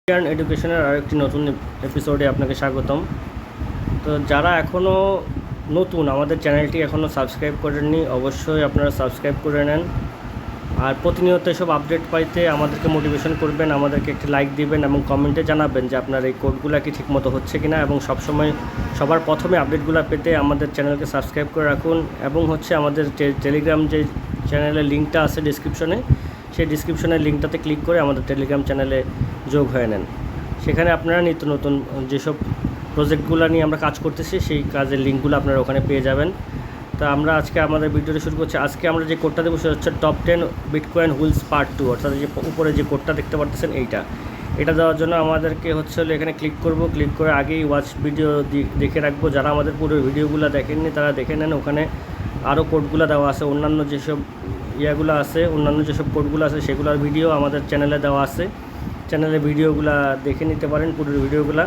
Yarn এডুকেশনের আরেকটি নতুন এপিসোডে আপনাকে স্বাগতম। তো যারা এখনও নতুন আমাদের চ্যানেলটি এখনও সাবস্ক্রাইব করেননি, অবশ্যই আপনারা সাবস্ক্রাইব করে নেন। আর প্রতিনিয়ত এসব আপডেট পাইতে আমাদেরকে মোটিভেশন করবেন, আমাদেরকে একটি লাইক দিবেন এবং কমেন্টে জানাবেন যে আপনার এই কোডগুলো কি ঠিকমতো হচ্ছে কিনা, এবং সবসময় সবার প্রথমে আপডেটগুলো পেতে আমাদের চ্যানেলকে সাবস্ক্রাইব করে রাখুন। এবং আমাদের টেলিগ্রাম যে চ্যানেলের লিঙ্কটা আছে ডিসক্রিপশনে, সেই ডিসক্রিপশনের লিঙ্কটাতে ক্লিক করে আমাদের টেলিগ্রাম চ্যানেলে যোগ হয়ে নেন। সেখানে আপনারা নিত্য নতুন যেসব প্রজেক্টগুলো নিয়ে আমরা কাজ করতেছি সেই কাজের লিঙ্কগুলো আপনারা ওখানে পেয়ে যাবেন। তা আমরা আজকে আমাদের ভিডিওটা শুরু করছি। আজকে আমরা যে কোডটা দেবো সেটা হচ্ছে টপ 10 বিটকয়েন হুইলস পার্ট 2, অর্থাৎ যে উপরে যে কোডটা দেখতে পাচ্ছেন এটা দেওয়ার জন্য আমাদেরকে হলো এখানে ক্লিক করব। ক্লিক করে আগেই ওয়াচ ভিডিও দেখে রাখবো। যারা আমাদের পুরো ভিডিওগুলো দেখেননি তারা দেখে নেন, ওখানে আরও কোডগুলো দেওয়া আছে, অন্যান্য যেসব অন্যান্য যেসব কোডগুলো আছে সেগুলোর ভিডিও আমাদের চ্যানেলে দেওয়া আছে। চ্যানেলে ভিডিওগুলো দেখে নিতে পারেন, পুরো ভিডিওগুলো।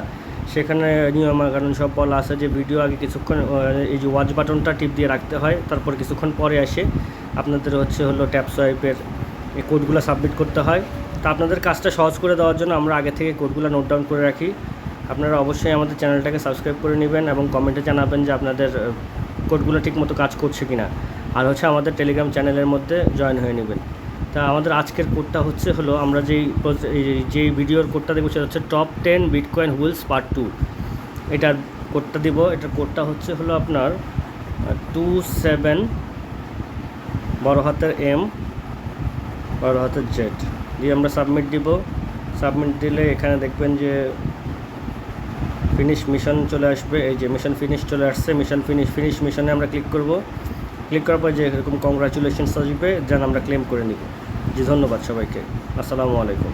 সেখানে নিয়মকানুন সব বলা আছে যে ভিডিও আগে কিছুক্ষণ এই যে ওয়াচ বাটনটা টিপ দিয়ে রাখতে হয়, তারপর কিছুক্ষণ পরে এসে আপনাদের হলো ট্যাপ সোয়াইপের এই কোডগুলো সাবমিট করতে হয়। তা আপনাদের কাজটা সহজ করে দেওয়ার জন্য আমরা আগে থেকে কোডগুলো নোট ডাউন করে রাখি। আপনারা অবশ্যই আমাদের চ্যানেলটাকে সাবস্ক্রাইব করে নেবেন এবং কমেন্টে জানাবেন যে আপনাদের কোডগুলো ঠিকমতো কাজ করছে কিনা। আর আমাদের টেলিগ্রাম চ্যানেলের মধ্যে জয়েন হয়ে নেবেন। তা আমাদের আজকের কোডটা হলো আমরা যেই ভিডিওর কোডটা দেবো সেটা হচ্ছে টপ 10 বিটকয়েন হুইলস পার্ট 2। এটার কোডটা দিব। এটার কোডটা হলো আপনার 27 বড় হাতের M বড় হাতের Z দিয়ে আমরা সাবমিট দিব। সাবমিট দিলে এখানে দেখবেন যে ফিনিশ মিশন চলে আসবে। এই যে মিশন ফিনিশ চলে আসছে। ফিনিশ মিশনে আমরা ক্লিক করব। ক্লিক করার পর যে এরকম কংগ্রাচুলেশনস আসবে, যেন আমরা ক্লেম করে নিব। জি, ধন্যবাদ সবাইকে। আসসালামু আলাইকুম।